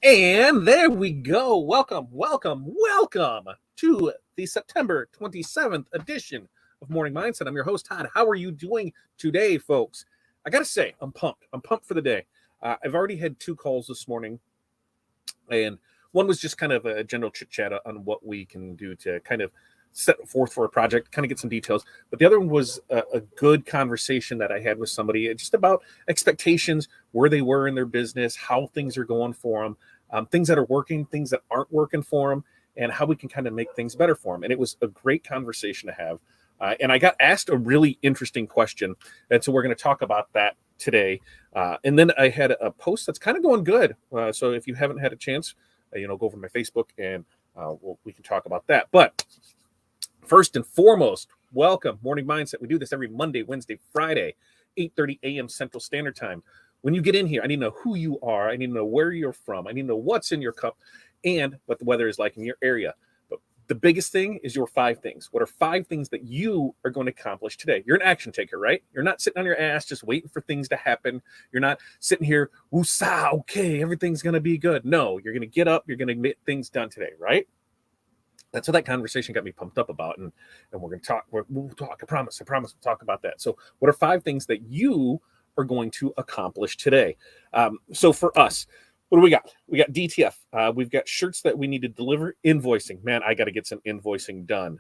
And there we go. Welcome to the September 27th edition of Morning Mindset. I'm your host, Todd. How are you doing today, folks? I got to say, I'm pumped. I'm pumped for the day. I've already had 2 calls this morning, and one was just kind of a general chit-chat on what we can do to kind of set forth for a project, kind of get some details. But the other one was a good conversation that I had with somebody just about expectations, where they were in their business, how things are going for them, things that are working, things that aren't working for them, and how we can kind of make things better for them. And it was a great conversation to have. And I got asked a really interesting question. And so we're going to talk about that today. And then I had a post that's kind of going good. So if you haven't had a chance, go over to my Facebook and we can talk about that. But first and foremost, welcome, Morning Mindset. We do this every Monday, Wednesday, Friday, 8:30 a.m. Central Standard Time. When you get in here, I need to know who you are. I need to know where you're from. I need to know what's in your cup and what the weather is like in your area. But the biggest thing is your 5 things. What are 5 things that you are going to accomplish today? You're an action taker, right? You're not sitting on your ass just waiting for things to happen. You're not sitting here, woosah, okay, everything's going to be good. No, you're going to get up. You're going to get things done today, right? That's what that conversation got me pumped up about. And we're going to talk. We'll talk. I promise we'll talk about that. So what are 5 things that you are going to accomplish today? So for us, what do we got? We got DTF. We've got shirts that we need to deliver. Invoicing. Man, I got to get some invoicing done.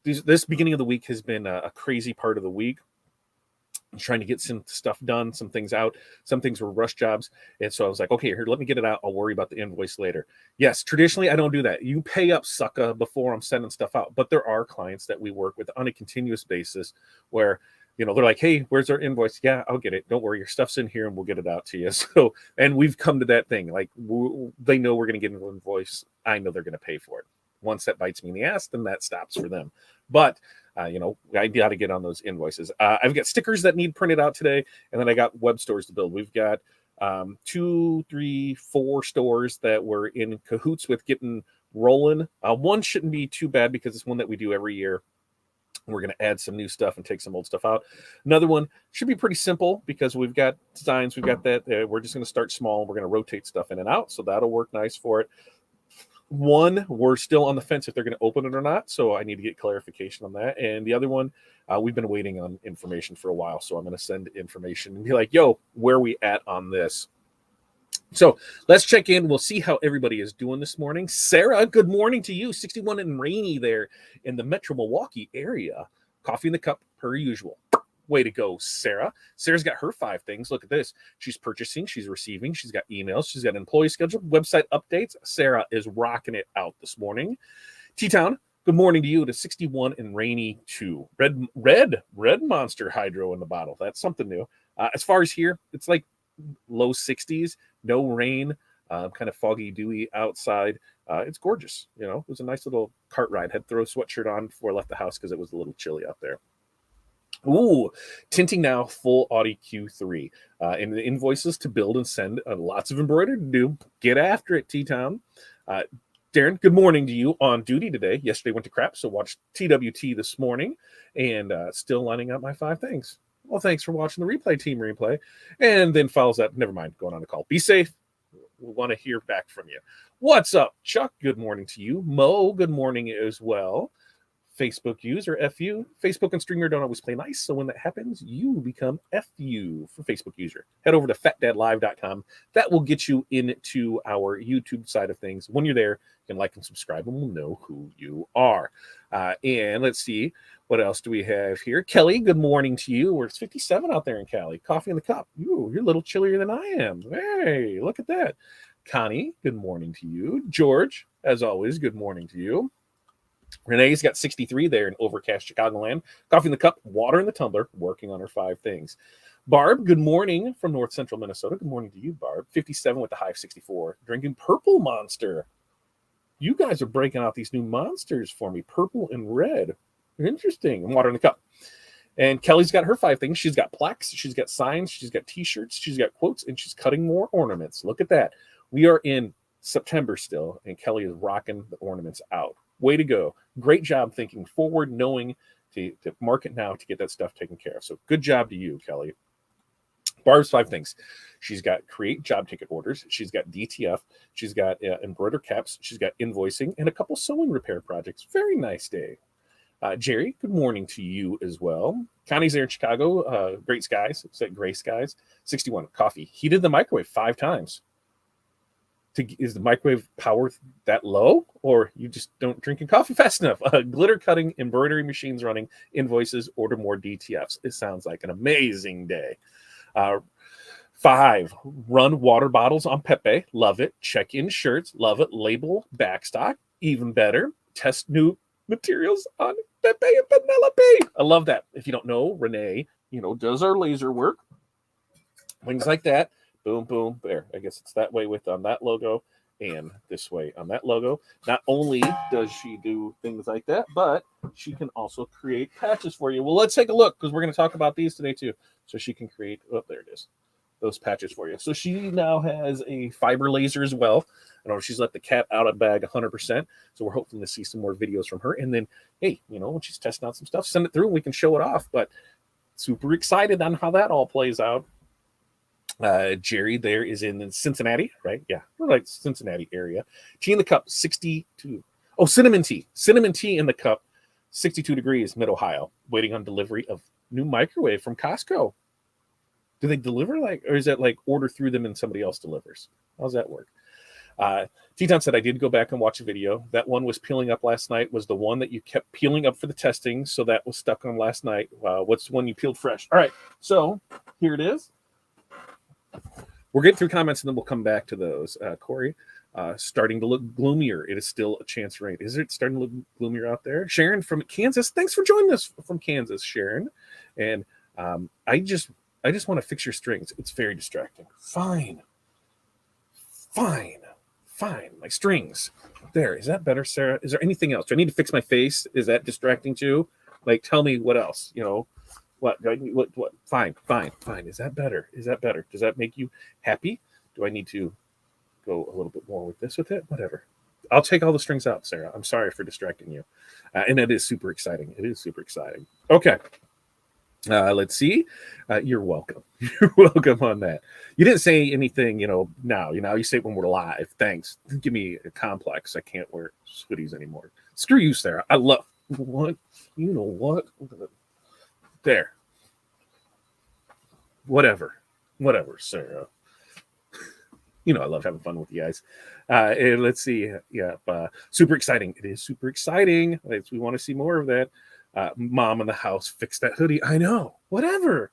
This beginning of the week has been a crazy part of the week. Trying to get some stuff done, some things out. Some things were rush jobs. And so I was like, okay, here, let me get it out. I'll worry about the invoice later. Yes, traditionally, I don't do that. You pay up, sucker, before I'm sending stuff out. But there are clients that we work with on a continuous basis where, they're like, hey, where's our invoice? Yeah, I'll get it. Don't worry. Your stuff's in here and we'll get it out to you. So, and we've come to that thing. Like, they know we're going to get an invoice. I know they're going to pay for it. Once that bites me in the ass, then that stops for them. But I got to get on those invoices. I've got stickers that need printed out today, and then I got web stores to build. We've got 2, 3, 4 stores that we're in cahoots with getting rolling. One shouldn't be too bad because it's one that we do every year. We're going to add some new stuff and take some old stuff out. Another one should be pretty simple because we've got designs. We've got that. We're just going to start small. We're going to rotate stuff in and out, so that'll work nice for it. One, we're still on the fence if they're going to open it or not, so I need to get clarification on that. And the other one, we've been waiting on information for a while, so I'm going to send information and be like, yo, where are we at on this? So let's check in. We'll see how everybody is doing this morning. Sarah, good morning to you. 61 and rainy there in the Metro Milwaukee area. Coffee in the cup per usual. Way to go, Sarah. Sarah's got her 5 things. Look at this. She's purchasing, she's receiving, she's got emails, she's got employee schedule, website updates. Sarah is rocking it out this morning. T-Town, good morning to you to 61 and rainy too. Red Monster Hydro in the bottle. That's something new. As far as here, it's like low 60s, no rain, kind of foggy, dewy outside. It's gorgeous. It was a nice little cart ride. Had to throw a sweatshirt on before I left the house because it was a little chilly out there. Ooh, tinting now, full Audi Q3. And the invoices to build and send. Lots of embroidery to do. Get after it, T-Town. Darren, good morning to you on duty today. Yesterday went to crap, so watched TWT this morning. And still lining up my 5 things. Well, thanks for watching the team replay. And then follows that. Never mind, going on a call. Be safe. We want to hear back from you. What's up, Chuck? Good morning to you. Mo, good morning as well. Facebook user, FU. Facebook and Streamer don't always play nice, so when that happens, you become FU for Facebook user. Head over to fatdadlive.com. That will get you into our YouTube side of things. When you're there, you can like and subscribe, and we'll know who you are. And let's see, what else do we have here? Kelly, good morning to you. It's 57 out there in Cali. Coffee in the cup. Ooh, you're a little chillier than I am. Hey, look at that. Connie, good morning to you. George, as always, good morning to you. Renee's got 63 there in overcast Chicagoland. Coffee in the cup, water in the tumbler, working on her 5 things. Barb, good morning from North Central Minnesota. Good morning to you, Barb. 57 with the high of 64. Drinking Purple Monster. You guys are breaking out these new monsters for me. Purple and red. Interesting. And water in the cup. And Kelly's got her 5 things. She's got plaques. She's got signs. She's got T-shirts. She's got quotes. And she's cutting more ornaments. Look at that. We are in September still, and Kelly is rocking the ornaments out. Way to go. Great job thinking forward, knowing to market now to get that stuff taken care of. So good job to you, Kelly. Barb's 5 things. She's got create job ticket orders. She's got DTF. She's got embroider caps. She's got invoicing and a couple sewing repair projects. Very nice day. Jerry, good morning to you as well. Connie's there in Chicago. Great skies. It's at Gray Skies. 61. Coffee. Heated the microwave 5 times. Is the microwave power that low, or you just don't drinking coffee fast enough? Glitter cutting, embroidery machines running, invoices, order more DTFs. It sounds like an amazing day. 5, run water bottles on Pepe. Love it. Check in shirts. Love it. Label backstock. Even better. Test new materials on Pepe and Penelope. I love that. If you don't know, Renee, does our laser work. Things like that. Boom, boom, there. I guess it's that way with on that logo and this way on that logo. Not only does she do things like that, but she can also create patches for you. Well, let's take a look because we're going to talk about these today too. So she can create, there it is, those patches for you. So she now has a fiber laser as well. I know she's let the cat out of bag 100%. So we're hoping to see some more videos from her. And then, hey, when she's testing out some stuff, send it through and we can show it off. But super excited on how that all plays out. Jerry there is in Cincinnati, right? Yeah, we're like Cincinnati area. Tea in the cup, 62. Oh, cinnamon tea in the cup, 62 degrees, mid-Ohio. Waiting on delivery of new microwave from Costco. Do they deliver or is that like order through them and somebody else delivers? How's that work? Teton said, I did go back and watch a video. That one was peeling up last night, was the one that you kept peeling up for the testing. So that was stuck on last night. What's the one you peeled fresh? All right, so here it is. We're getting through comments and then we'll come back to those. Corey, starting to look gloomier. It is still a chance rain. Is it starting to look gloomier out there? Sharon from Kansas. Thanks for joining us from Kansas, Sharon. And I just want to fix your strings. It's very distracting. Fine. My strings. There. Is that better, Sarah? Is there anything else? Do I need to fix my face? Is that distracting too? Tell me what else, What? Fine. Is that better? Does that make you happy? Do I need to go a little bit more with it? Whatever. I'll take all the strings out, Sarah. I'm sorry for distracting you. And it is super exciting. Okay. Let's see. You're welcome. You're welcome on that. You didn't say anything, now. You say it when we're live. Thanks. Give me a complex. I can't wear hoodies anymore. Screw you, Sarah. I love what? What? There. Whatever, Sarah. I love having fun with you guys. And let's see. Yeah, super exciting. It is super exciting. We want to see more of that. Mom in the house, fix that hoodie. I know. Whatever,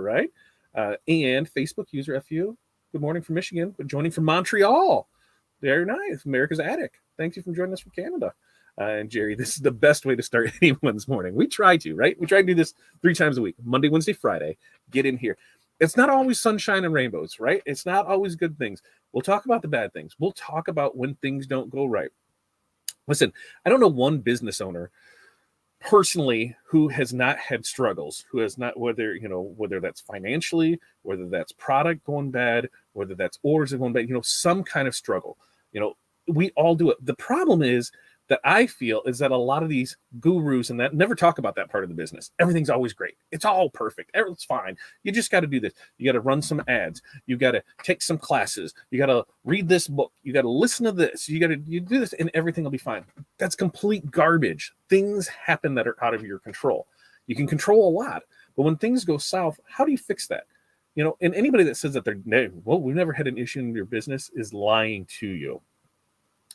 right? And Facebook user FU. Good morning from Michigan, but joining from Montreal. Very nice. America's Attic. Thank you for joining us from Canada. And Jerry, this is the best way to start anyone's morning. We try to, right? We try to do this 3 times a week, Monday, Wednesday, Friday. Get in here. It's not always sunshine and rainbows, right? It's not always good things. We'll talk about the bad things. We'll talk about when things don't go right. Listen, I don't know one business owner personally who has not had struggles, who has not, whether that's financially, whether that's product going bad, whether that's orders going bad, some kind of struggle. We all do it. The problem is that I feel is that a lot of these gurus and that never talk about that part of the business. Everything's always great. It's all perfect. It's fine. You just got to do this. You got to run some ads. You got to take some classes. You got to read this book. You got to listen to this. You do this and everything will be fine. That's complete garbage. Things happen that are out of your control. You can control a lot, but when things go south, how do you fix that? And anybody that says that we've never had an issue in your business is lying to you.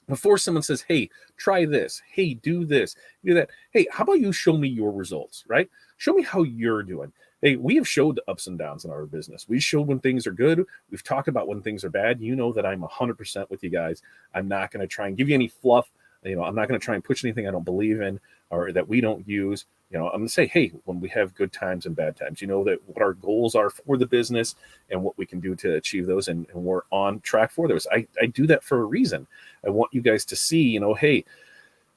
Before someone says, hey, try this, hey, do this, do that. Hey, how about you show me your results, right? Show me how you're doing. Hey, we have showed the ups and downs in our business. We showed when things are good. We've talked about when things are bad. You know that I'm 100% with you guys. I'm not going to try and give you any fluff. I'm not going to try and push anything I don't believe in or that we don't use. I'm going to say, hey, when we have good times and bad times, that what our goals are for the business and what we can do to achieve those. And we're on track for those. I do that for a reason. I want you guys to see, hey,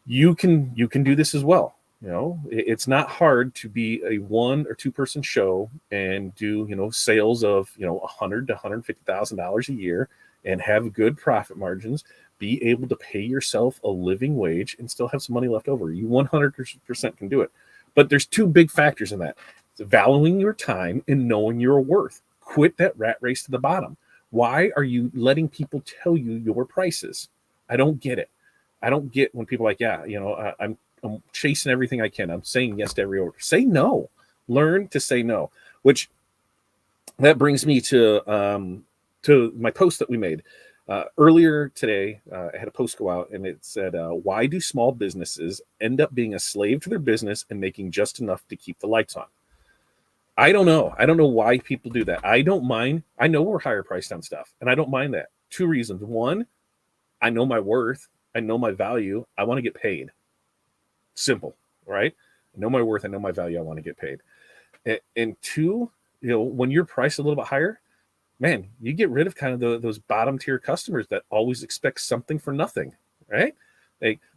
you can do this as well. It's not hard to be a 1 or 2 person show and do, sales of, $100,000 to $150,000 a year and have good profit margins, be able to pay yourself a living wage and still have some money left over. You 100% can do it. But there's 2 big factors in that. It's valuing your time and knowing your worth. Quit that rat race to the bottom. Why are you letting people tell you your prices? I don't get it. I don't get when people are like, yeah, I'm chasing everything I can. I'm saying yes to every order. Say no. Learn to say no. Which that brings me to my post that we made earlier today. I had a post go out and it said, "Why do small businesses end up being a slave to their business and making just enough to keep the lights on?" I don't know. I don't know why people do that. I don't mind. I know we're higher priced on stuff, and I don't mind that. Two reasons. One, I know my worth. I know my value. I want to get paid. Simple, right? I know my worth. I know my value. I want to get paid. And two, when you're priced a little bit higher, man, you get rid of kind of those bottom tier customers that always expect something for nothing, right?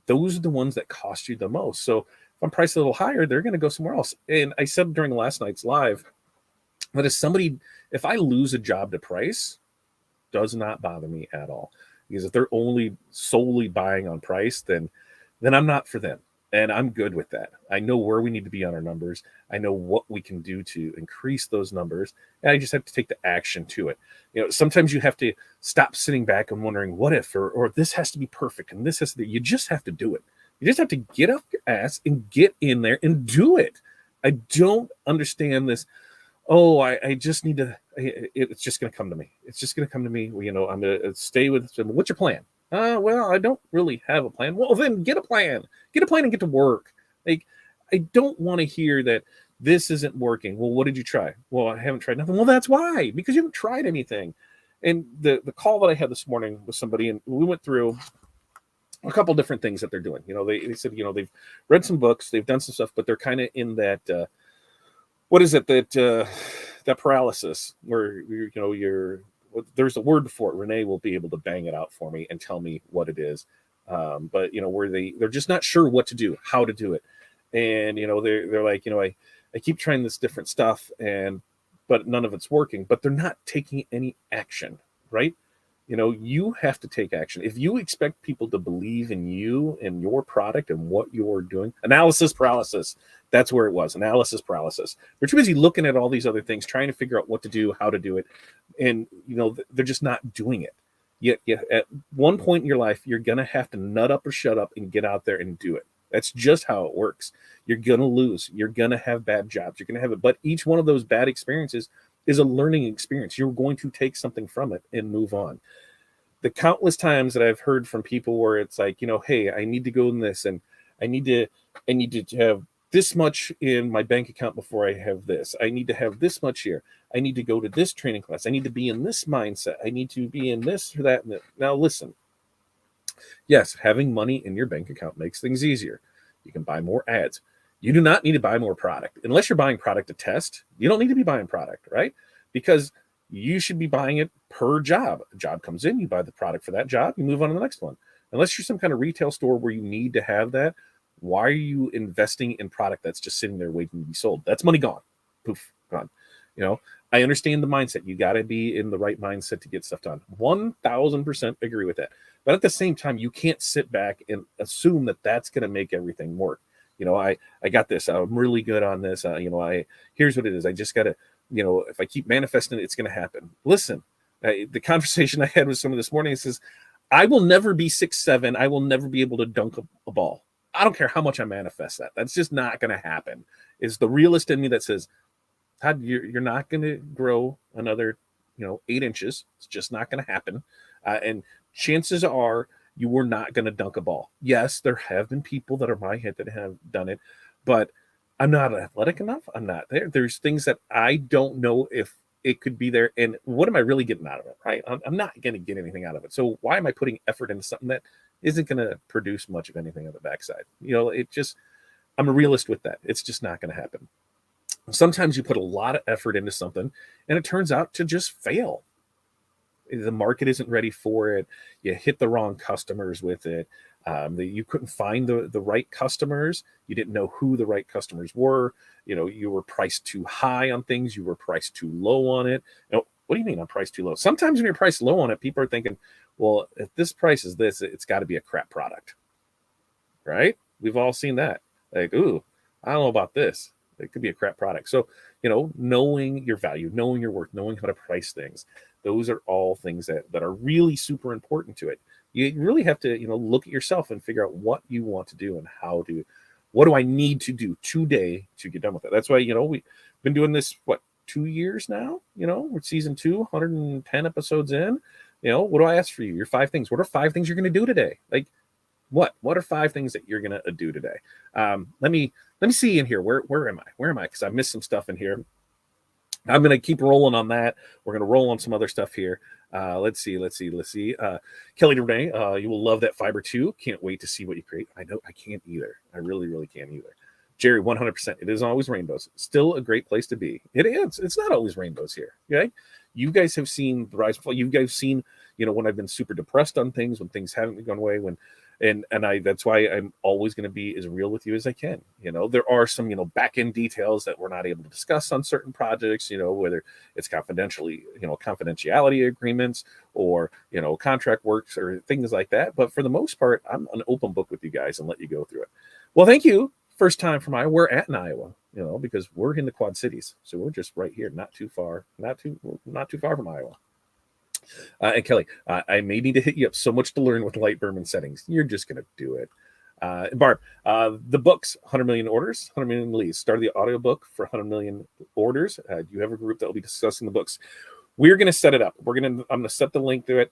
Those are the ones that cost you the most. So if I'm priced a little higher, they're going to go somewhere else. And I said during last night's live that if I lose a job to price, does not bother me at all. Because if they're only solely buying on price, then I'm not for them. And I'm good with that. I know where we need to be on our numbers. I know what we can do to increase those numbers. And I just have to take the action to it. Sometimes you have to stop sitting back and wondering what if, or this has to be perfect. And this has to be, you just have to do it. You just have to get off your ass and get in there and do it. I don't understand this. Oh, I just need to, it's just going to come to me. It's just going to come to me. I'm going to stay with, what's your plan? Well, I don't really have a plan. Well, then get a plan. Get a plan and get to work. Like, I don't want to hear that this isn't working. Well, what did you try? Well, I haven't tried nothing. Well, that's why, because you haven't tried anything. And the call that I had this morning with somebody, and we went through a couple different things that they're doing. They said, they've read some books, they've done some stuff, but they're kind of in that, what is it, that paralysis where, there's a word for it. Renee will be able to bang it out for me and tell me what it is. But where they're just not sure what to do, how to do it. And, they're like, I keep trying this different stuff but none of it's working, but they're not taking any action, right? You have to take action. If you expect people to believe in you and your product and what you're doing, analysis paralysis, that's where it was. Analysis paralysis. They're too busy looking at all these other things, trying to figure out what to do, how to do it. And, they're just not doing it. Yet at one point in your life, you're going to have to nut up or shut up and get out there and do it. That's just how it works. You're going to lose. You're going to have bad jobs. You're going to have it. But each one of those bad experiences is a learning experience. You're going to take something from it and move on. The countless times that I've heard from people where it's like, hey, I need to go in this, and I need to have this much in my bank account before I have this. I need to have this much here. I need to go to this training class. I need to be in this mindset. I need to be in this or that. Now, listen, yes, having money in your bank account makes things easier. You can buy more ads. You do not need to buy more product. Unless you're buying product to test, you don't need to be buying product, right? Because you should be buying it per job. A job comes in, you buy the product for that job, you move on to the next one. Unless you're some kind of retail store where you need to have that, why are you investing in product that's just sitting there waiting to be sold? That's money gone. Poof, gone. I understand the mindset. You got to be in the right mindset to get stuff done. 1,000% agree with that. But at the same time, you can't sit back and assume that that's going to make everything work. I got this. I'm really good on this. Here's what it is. I just got to, if I keep manifesting it, it's going to happen. Listen, the conversation I had with someone this morning says, I will never be 6'7". I will never be able to dunk a ball. I don't care how much I manifest that. That's just not going to happen. It's the realist in me that says, Todd, you're not going to grow another, 8 inches. It's just not going to happen. And chances are you were not going to dunk a ball. Yes, there have been people that are my height that have done it, but I'm not athletic enough. I'm not there. There's things that I don't know if it could be there. And what am I really getting out of it, right? I'm not going to get anything out of it. So why am I putting effort into something that isn't going to produce much of anything on the backside? I'm a realist with that. It's just not going to happen. Sometimes you put a lot of effort into something and it turns out to just fail. The market isn't ready for it. You hit the wrong customers with it. You couldn't find the right customers. You didn't know who the right customers were. You were priced too high on things. You were priced too low on it. What do you mean I'm priced too low? Sometimes when you're priced low on it, people are thinking, well, if this price is this, it's got to be a crap product, right? We've all seen that. Like, ooh, I don't know about this. It could be a crap product. So knowing your value, knowing your worth, knowing how to price things. Those are all things that are really super important to it. You really have to, look at yourself and figure out what you want to do and what do I need to do today to get done with it. That's why, we've been doing this, 2 years now, we're season 2, 110 episodes in. What do I ask for you? Your 5 things. What are 5 things you're going to do today? Like, what are 5 things that you're going to do today? Let me see in here. Where am I? Because I missed some stuff in here. I'm going to keep rolling on that. We're going to roll on some other stuff here. Let's see. Kelly Renee, you will love that fiber too. Can't wait to see what you create. I know I can't either. I really, really can't either. Jerry, 100%. It isn't always rainbows. Still a great place to be. It is. It's not always rainbows here. Okay. You guys have seen the rise and fall. You guys have seen, when I've been super depressed on things, when things haven't gone away, that's why I'm always going to be as real with you as I can. There are some, back end details that we're not able to discuss on certain projects, whether it's confidentiality agreements or, contract works or things like that. But for the most part, I'm an open book with you guys and let you go through it. Well, thank you. First time from Iowa. We're in Iowa, because we're in the Quad Cities. So we're just right here, not too far from Iowa. And Kelly, I may need to hit you up so much to learn with Lightburn and settings. You're just going to do it. Barb, the books, 100 million orders, 100 million leads. Started the audiobook for 100 million orders. You have a group that will be discussing the books. We're going to set it up. I'm going to set the link to it.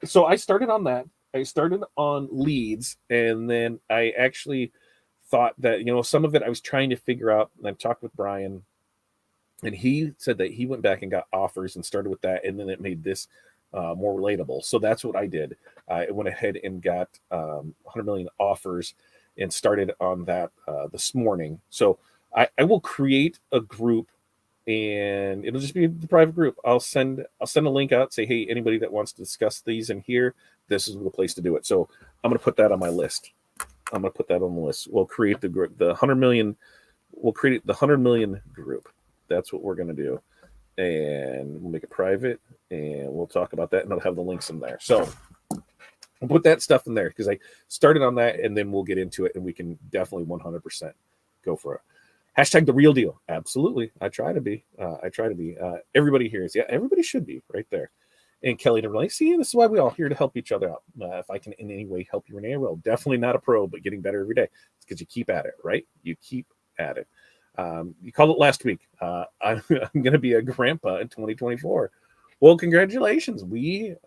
So I started on that. I started on leads, and then I actually thought that, some of it I was trying to figure out, and I've talked with Brian, and he said that he went back and got offers and started with that, and then it made this more relatable. So that's what I did. I went ahead and got 100 million offers and started on that this morning. So I will create a group, and it'll just be the private group. I'll send a link out, say, hey, anybody that wants to discuss these in here, this is the place to do it. So I'm going to put that on my list. I'm going to put that on the list. We'll create the group, the 100 million. We'll create the 100 million group. That's what we're going to do. And we'll make it private, and we'll talk about that, and I'll have the links in there. So I'll put that stuff in there because I started on that, and then we'll get into it, and we can definitely 100% go for it. Hashtag the real deal. Absolutely. I try to be. Everybody here is, everybody should be right there. And Kelly to relate. See, this is why we all here to help each other out. If I can in any way help you, Renee, well, definitely not a pro, but getting better every day. It's because you keep at it, right? You keep at it. You called it last week. I'm going to be a grandpa in 2024. Well, congratulations. We're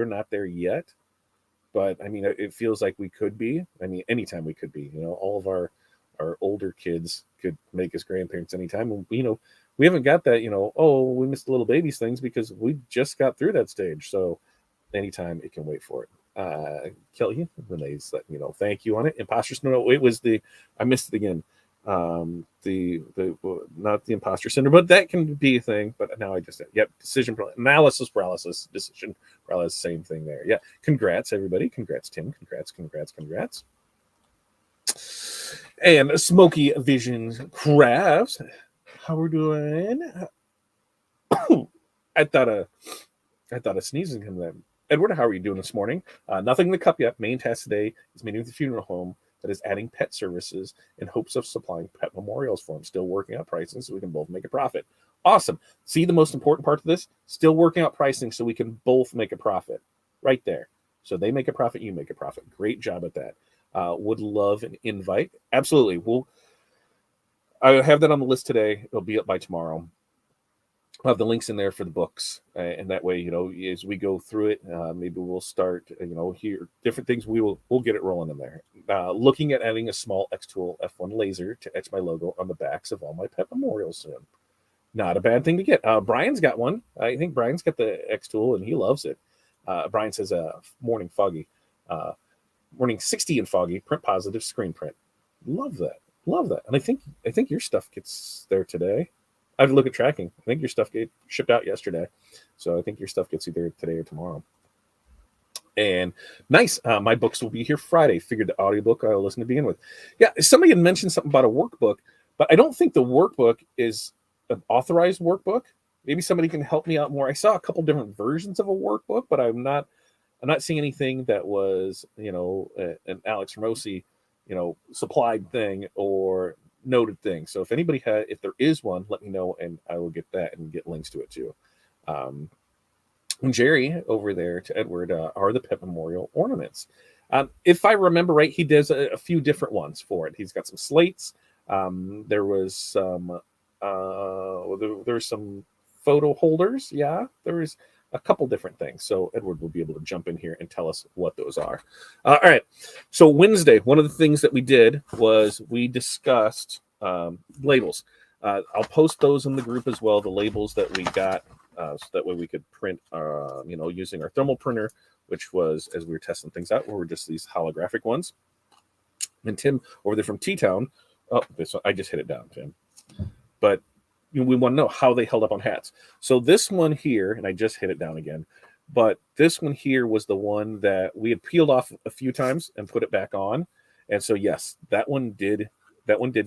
not there yet, but I mean, it feels like we could be. I mean, anytime we could be. All of our older kids could make us grandparents anytime. And, we haven't got that. We missed the little babies things because we just got through that stage. So anytime it can wait for it. Kelly, Renee's letting me know. Thank you on it. Imposters. No, it was I missed it again. The not the imposter syndrome, but that can be a thing. But now I just said, decision analysis paralysis, decision paralysis, same thing there. Yeah, congrats everybody, congrats Tim, congrats. And Smoky Visions Crafts, how we're doing? I thought a sneezing coming in. Edward, how are you doing this morning? Nothing in the cup yet. Main task today is meeting with the funeral home that is adding pet services in hopes of supplying pet memorials for them. Still working out pricing so we can both make a profit. Awesome. See the most important part of this? Still working out pricing so we can both make a profit. Right there. So they make a profit, you make a profit. Great job at that. Would love an invite. Absolutely. I have that on the list today. It'll be up by tomorrow. I'll have the links in there for the books, and that way, as we go through it, maybe we'll start, here different things. We'll get it rolling in there. Looking at adding a small Xtool F1 laser to etch my logo on the backs of all my pet memorials soon. Not a bad thing to get. Brian's got one. I think Brian's got the Xtool, and he loves it. Brian says, "Morning foggy, morning 60 and foggy, print positive, screen print." Love that. And I think your stuff gets there today. I have to look at tracking. I think your stuff shipped out yesterday. So I think your stuff gets either today or tomorrow. And nice. My books will be here Friday. Figured the audiobook I'll listen to begin with. Yeah, somebody had mentioned something about a workbook, but I don't think the workbook is an authorized workbook. Maybe somebody can help me out more. I saw a couple different versions of a workbook, but I'm not seeing anything that was, an Alex Ramosi, supplied thing, or noted thing. So if anybody if there is one, let me know and I will get that and get links to it too. Jerry over there to Edward are the pet memorial ornaments. If I remember right, he does a few different ones for it. He's got some slates. There was some there's some photo holders. Yeah, there was a couple different things. So Edward will be able to jump in here and tell us what those are. All right. So Wednesday, one of the things that we did was we discussed labels. I'll post those in the group as well, the labels that we got, so that way we could print, using our thermal printer, which was, as we were testing things out, were just these holographic ones. And Tim over there from T-Town, I just hit it down, Tim. But we want to know how they held up on hats. So this one here, and I just hit it down again, but this one here was the one that we had peeled off a few times and put it back on. And so, yes, that one did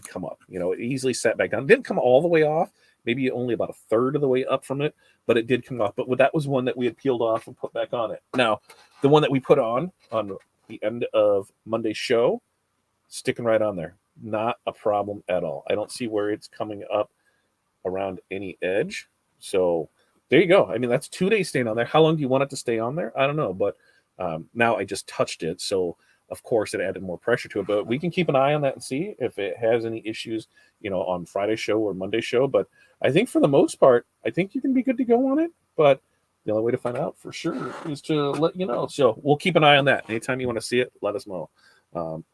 come up. It easily sat back down. It didn't come all the way off, maybe only about a third of the way up from it, but it did come off. But that was one that we had peeled off and put back on it. Now, the one that we put on the end of Monday's show, sticking right on there. Not a problem at all. I don't see where it's coming up around any edge. So there you go. I mean, that's 2 days staying on there. How long do you want it to stay on there? I don't know, but now I just touched it. So of course it added more pressure to it, but we can keep an eye on that and see if it has any issues, on Friday's show or Monday's show. But I think for the most part, I think you can be good to go on it, but the only way to find out for sure is to let you know. So we'll keep an eye on that. Anytime you want to see it, let us know.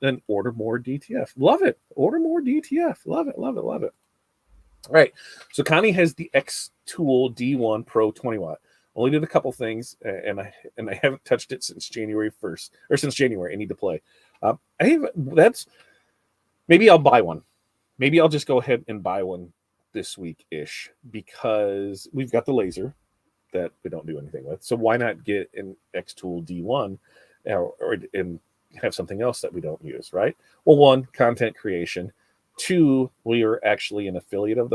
Then order more DTF. Love it. Order more DTF. Love it. Love it. Love it. All right. So Connie has the Xtool D1 Pro 20 watt. Only did a couple things, and I haven't touched it since January 1st, or since January. I need to play. Maybe I'll buy one. Maybe I'll just go ahead and buy one this week-ish, because we've got the laser that we don't do anything with. So why not get an Xtool D1 and have something else that we don't use, right? Well, one, content creation. Two, we are actually an affiliate of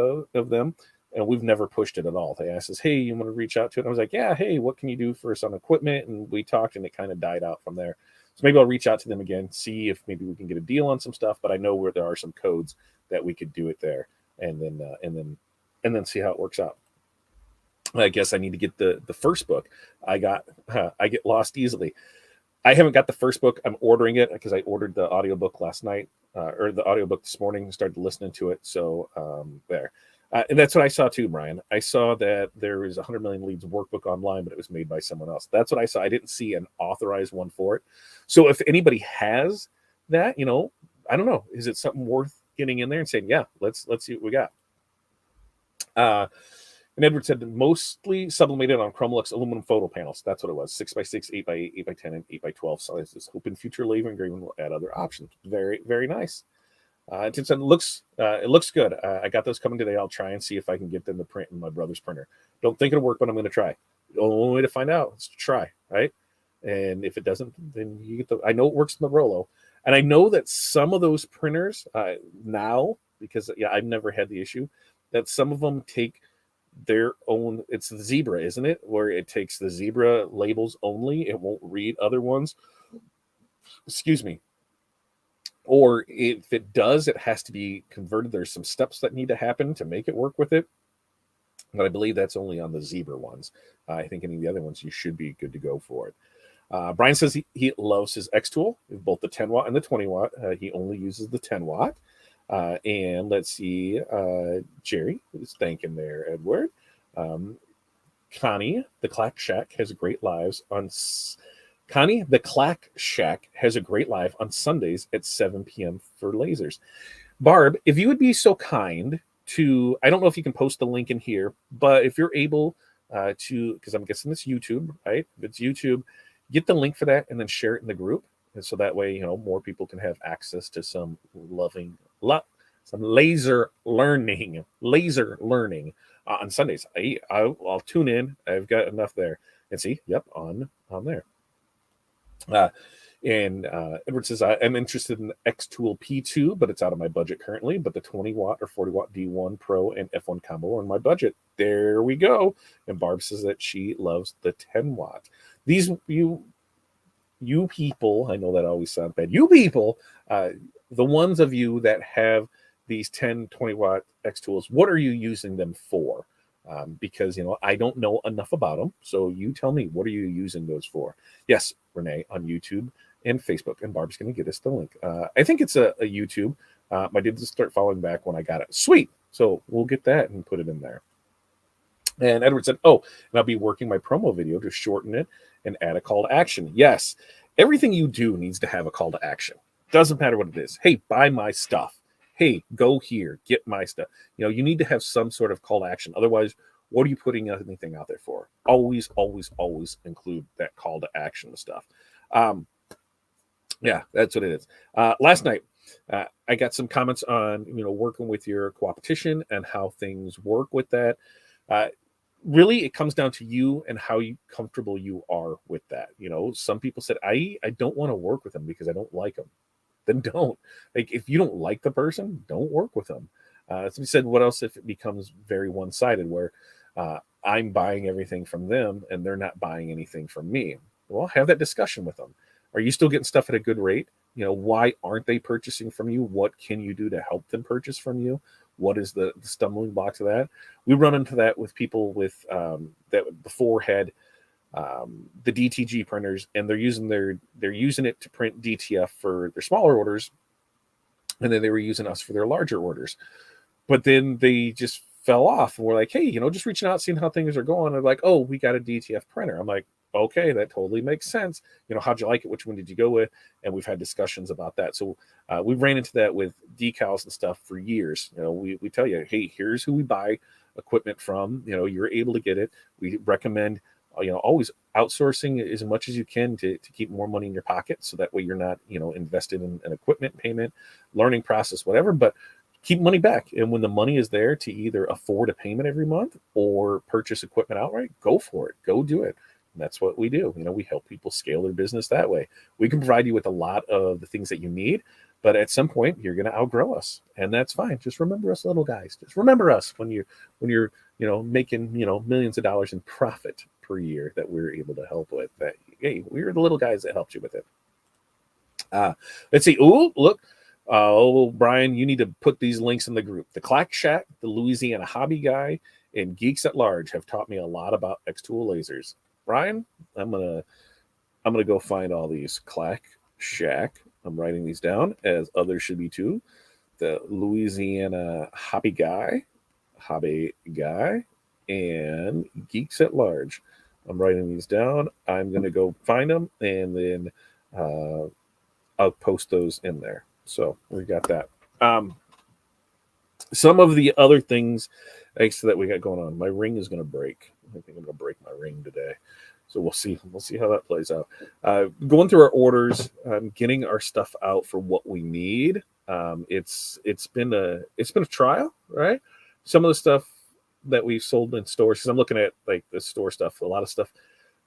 them, and we've never pushed it at all. They asked us, hey, you want to reach out to it? And I was like, yeah, hey, what can you do for some equipment? And we talked, and it kind of died out from there. So maybe I'll reach out to them again, see if maybe we can get a deal on some stuff. But I know where there are some codes that we could do it there, and then see how it works out. I guess I need to get the first book. I get lost easily. I haven't got the first book. I'm ordering it because I ordered the audiobook last night, or the audiobook this morning, started listening to it. So there. And that's what I saw too, Brian. I saw that there is 100 Million Leads workbook online, but it was made by someone else. That's what I saw. I didn't see an authorized one for it. So if anybody has that, I don't know. Is it something worth getting in there and saying, yeah, let's see what we got? And Edward said mostly sublimated on Chromlux aluminum photo panels. That's what it was. 6x6, 8x8, 8x10, and 8x12 sizes. Hoping future laser engraving will add other options. Very, very nice. Tim said it looks good. I got those coming today. I'll try and see if I can get them to print in my brother's printer. Don't think it'll work, but I'm going to try. The only way to find out is to try, right? And if it doesn't, then you get I know it works in the Rollo. And I know that some of those printers now, because I've never had the issue, that some of them take their own. It's the Zebra, isn't it? Where it takes the Zebra labels only. It won't read other ones. Excuse me. Or if it does, it has to be converted. There's some steps that need to happen to make it work with it. But I believe that's only on the Zebra ones. I think any of the other ones, you should be good to go for it. Brian says he loves his Xtool, both the 10 watt and the 20 watt. He only uses the 10 watt. And let's see, Jerry is thanking there, Edward. Connie, the Clack Shack, has great lives on. Connie, the Clack Shack has a great live on Sundays at 7 p.m. for lasers. Barb, if you would be so kind to, I don't know if you can post the link in here, but if you're able to, because I'm guessing it's YouTube, right? If it's YouTube, get the link for that and then share it in the group. And so that way, more people can have access to some some laser learning on Sundays. I'll tune in. I've got enough there. And see, yep, on there. And Edward says, I'm interested in the Xtool P2, but it's out of my budget currently. But the 20 watt or 40 watt D1 Pro and F1 combo are in my budget. There we go. And Barb says that she loves the 10 watt. These, you people, I know that always sounds bad. You people, the ones of you that have these 10, 20-watt X tools, what are you using them for? Because, I don't know enough about them. So you tell me, what are you using those for? Yes, Renee, on YouTube and Facebook. And Barb's going to get us the link. I think it's a YouTube. I did just start following back when I got it. Sweet. So we'll get that and put it in there. And Edward said, oh, and I'll be working my promo video to shorten it and add a call to action. Yes, everything you do needs to have a call to action. Doesn't matter what it is. Hey, buy my stuff. Hey, go here, get my stuff. You need to have some sort of call to action. Otherwise, what are you putting anything out there for? Always, always, always include that call to action stuff. Yeah, that's what it is. Last night, I got some comments on, working with your co-opetition and how things work with that. Really, it comes down to you and how comfortable you are with that. Some people said, I don't want to work with them because I don't like them. Then don't. Like, if you don't like the person, don't work with them. Somebody said, what else if it becomes very one-sided where I'm buying everything from them and they're not buying anything from me? Well, have that discussion with them. Are you still getting stuff at a good rate? Why aren't they purchasing from you? What can you do to help them purchase from you? What is the stumbling blocks of that? We run into that with people with that before had the DTG printers, and they're using it to print DTF for their smaller orders, and then they were using us for their larger orders. But then they just fell off, and we're like, hey, just reaching out, seeing how things are going. They're like, oh, we got a DTF printer. I'm like, okay, that totally makes sense. How'd you like it? Which one did you go with? And we've had discussions about that. So we ran into that with decals and stuff for years. We tell you, hey, here's who we buy equipment from. You're able to get it. We recommend, always outsourcing as much as you can to keep more money in your pocket. So that way you're not, invested in an equipment payment, learning process, whatever, but keep money back. And when the money is there to either afford a payment every month or purchase equipment outright, go for it. Go do it. And that's what we do. We help people scale their business that way. We can provide you with a lot of the things that you need, but at some point you're going to outgrow us, and that's fine. Just remember us little guys. Just remember us when you're making, millions of dollars in profit per year that we're able to help with. That, hey, we're the little guys that helped you with it. Let's see. Oh, look. Brian, you need to put these links in the group. The Clack Shack, the Louisiana Hobby Guy, and Geeks at Large have taught me a lot about Xtool lasers. Brian, I'm gonna go find all these. Clack Shack. I'm writing these down, as others should be too. The Louisiana Hobby Guy, and Geeks at Large. I'm writing these down. I'm gonna go find them, and then I'll post those in there. So we got that. Some of the other things that we got going on. My ring is going to break. I think I'm going to break my ring today. So we'll see. We'll see how that plays out. Going through our orders, getting our stuff out for what we need. It's been a trial, right? Some of the stuff that we've sold in stores, because I'm looking at like the store stuff. A lot of stuff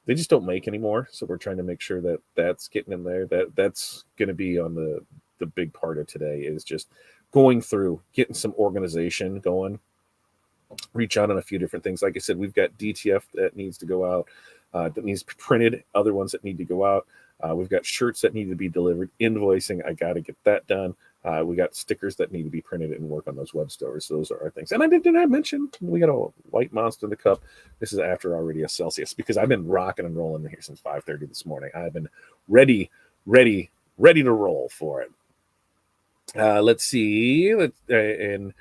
they just don't make anymore. So we're trying to make sure that that's getting in there. That's going to be on the big part of today, is just going through, getting some organization going, reach out on a few different things. Like I said, we've got DTF that needs to go out, that needs printed, other ones that need to go out. We've got shirts that need to be delivered, invoicing. I got to get that done. We got stickers that need to be printed and work on those web stores. So those are our things. And did I mention we got a white monster in the cup? This is after already a Celsius, because I've been rocking and rolling here since 5:30 this morning. I've been ready to roll for it. Let's see. And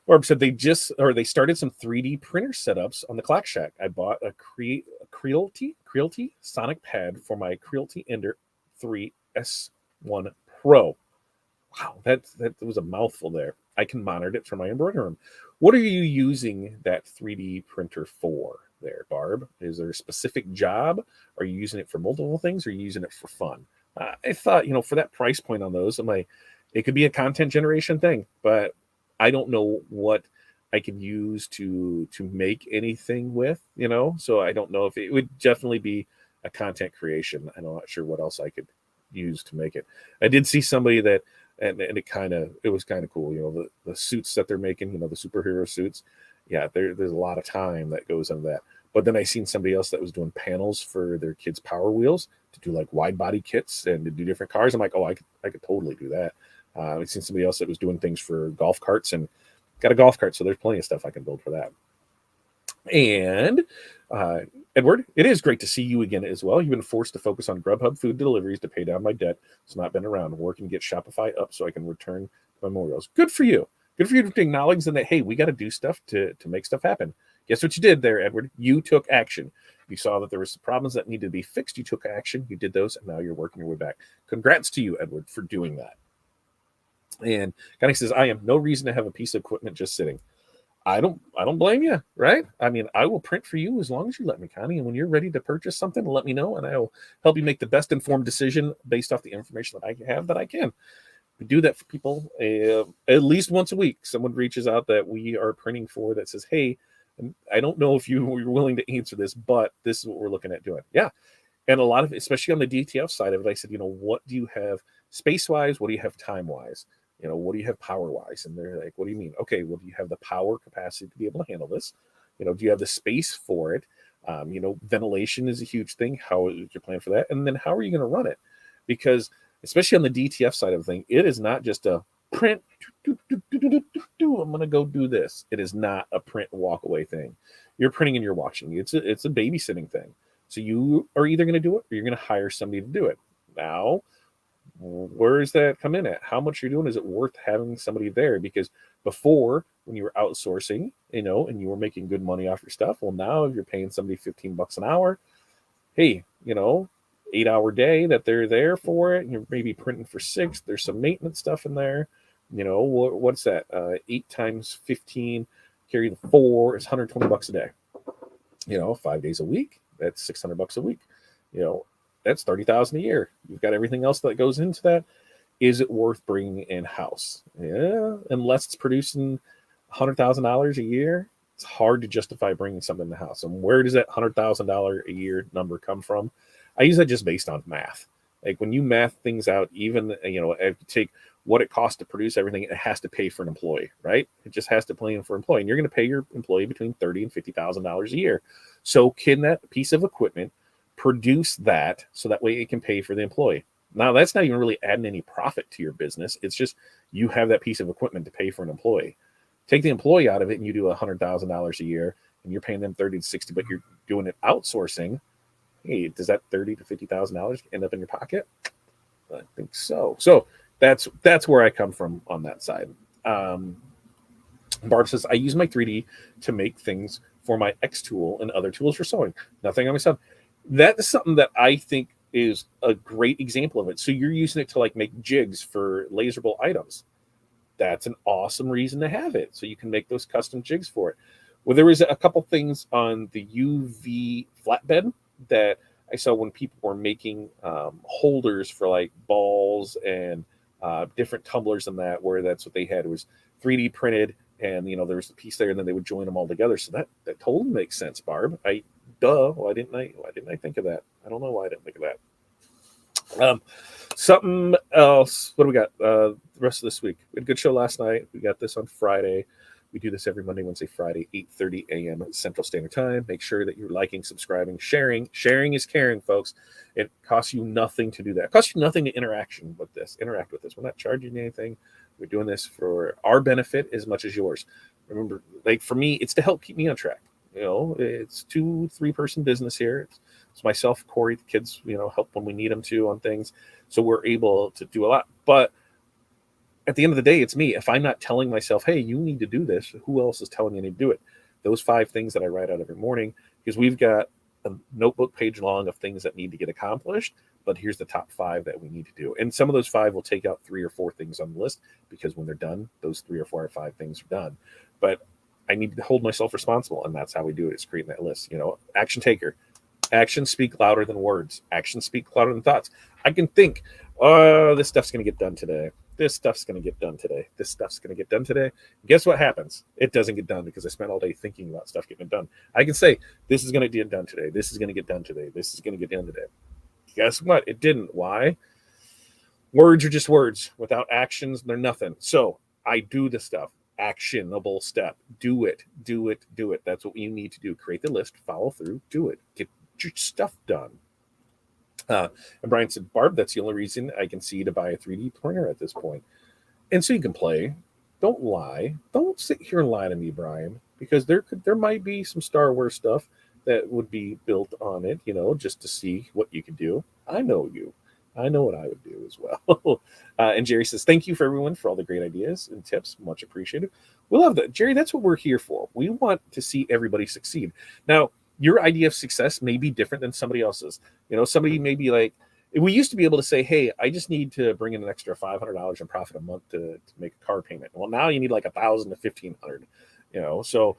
Barb said they started some 3D printer setups on the Clack Shack. I bought a Creality Sonic pad for my Creality Ender 3 S1 Pro. Wow, that was a mouthful there. I can monitor it from my embroidery room. What are you using that 3D printer for there, Barb? Is there a specific job? Are you using it for multiple things? Or are you using it for fun? I thought, for that price point on those, it could be a content generation thing, but I don't know what I can use to make anything with, so I don't know if it would definitely be a content creation. I'm not sure what else I could use to make it. I did see somebody that, and it was kind of cool, the suits that they're making, the superhero suits. Yeah, there's a lot of time that goes into that. But then I seen somebody else that was doing panels for their kids' Power Wheels to do like wide body kits and to do different cars. I'm like, oh, I could totally do that. I've seen somebody else that was doing things for golf carts and got a golf cart. So there's plenty of stuff I can build for that. And uh, Edward, it is great to see you again as well. You've been forced to focus on Grubhub food deliveries to pay down my debt. It's not been around. Working to get Shopify up so I can return memorials. Good for you. Good for you to acknowledge that, hey, we got to do stuff to make stuff happen. Guess what you did there, Edward? You took action. You saw that there were some problems that needed to be fixed. You took action. You did those, and now you're working your way back. Congrats to you, Edward, for doing that. And Connie says, I am no reason to have a piece of equipment just sitting. I don't blame you, right? I mean, I will print for you as long as you let me, Connie. And when you're ready to purchase something, let me know, and I will help you make the best informed decision based off the information that I have that I can. We do that for people at least once a week. Someone reaches out that we are printing for that says, hey, I don't know if you're willing to answer this, but this is what we're looking at doing. Yeah. And a lot of, especially on the DTF side of it, I said, what do you have space-wise? What do you have time-wise? What do you have power-wise? And they're like, what do you mean? Okay, well, do you have the power capacity to be able to handle this? Do you have the space for it? Ventilation is a huge thing. How is your plan for that? And then how are you going to run it? Because especially on the DTF side of the thing, it is not just a print. I'm going to go do this. It is not a print walk away thing. You're printing and you're watching. It's a babysitting thing. So you are either going to do it or you're going to hire somebody to do it. Now, where does that come in at? How much you're doing? Is it worth having somebody there? Because before, when you were outsourcing, and you were making good money off your stuff, well, now if you're paying somebody $15 an hour, hey, 8-hour day that they're there for it, and you're maybe printing for 6. There's some maintenance stuff in there. What's that? 8 times 15, carry the 4 is $120 a day. 5 days a week, that's $600 a week. That's $30,000 a year. You've got everything else that goes into that. Is it worth bringing in house? Yeah, unless it's producing $100,000 a year, it's hard to justify bringing something in the house. And where does that $100,000 a year number come from? I use that just based on math. Like when you math things out, even if you take what it costs to produce everything, it has to pay for an employee, right? It just has to pay for an employee, and you're going to pay your employee between $30,000 and $50,000 a year. So can that piece of equipment produce that so that way it can pay for the employee? Now, that's not even really adding any profit to your business. It's just you have that piece of equipment to pay for an employee. Take the employee out of it and you do $100,000 a year and you're paying them 30 to 60, but you're doing it outsourcing. Hey, does that $30,000 to $50,000 end up in your pocket? I think so. So that's where I come from on that side. Barb says, I use my 3D to make things for my X tool and other tools for sewing. Nothing on myself. That is something that I think is a great example of it. So you're using it to make jigs for laserable items. That's an awesome reason to have it. So you can make those custom jigs for it. Well, there was a couple things on the UV flatbed that I saw when people were making holders for balls and different tumblers and that, where that's what they had. It was 3D printed, and there was a piece there, and then they would join them all together. So that totally makes sense, Barb. Why didn't I think of that? I don't know why I didn't think of that. Something else. What do we got the rest of this week? We had a good show last night. We got this on Friday. We do this every Monday, Wednesday, Friday, 8:30 a.m. Central Standard Time. Make sure that you're liking, subscribing, sharing. Sharing is caring, folks. It costs you nothing to do that. It costs you nothing to interact with this. We're not charging you anything. We're doing this for our benefit as much as yours. Remember, for me, it's to help keep me on track. It's 2-3 person business here. It's myself, Corey, the kids, help when we need them to on things. So we're able to do a lot. But at the end of the day, it's me. If I'm not telling myself, hey, you need to do this, who else is telling you to do it? Those 5 things that I write out every morning, because we've got a notebook page long of things that need to get accomplished. But here's the top 5 that we need to do. And some of those 5 will take out 3 or 4 things on the list, because when they're done, those 3 or 4 or 5 things are done. But I need to hold myself responsible, and that's how we do it, is creating that list. Action taker. Actions speak louder than words. Actions speak louder than thoughts. I can think, this stuff's going to get done today. This stuff's going to get done today. This stuff's going to get done today. Guess what happens? It doesn't get done because I spent all day thinking about stuff getting done. I can say, this is going to get done today. This is going to get done today. This is going to get done today. Guess what? It didn't. Why? Words are just words. Without actions, they're nothing. So I do the stuff. Actionable step. Do it. Do it. Do it. That's what you need to do. Create the list. Follow through. Do it. Get your stuff done. And Brian said, Barb, that's the only reason I can see to buy a 3D printer at this point. And so you can play. Don't lie. Don't sit here and lie to me, Brian, because there might be some Star Wars stuff that would be built on it, just to see what you can do. I know you. I know what I would do as well. And Jerry says, "Thank you for everyone for all the great ideas and tips. Much appreciated." We love that, Jerry. That's what we're here for. We want to see everybody succeed. Now, your idea of success may be different than somebody else's. Somebody may be like, we used to be able to say, "Hey, I just need to bring in an extra $500 in profit a month to make a car payment." Well, now you need like 1,000 to 1,500. So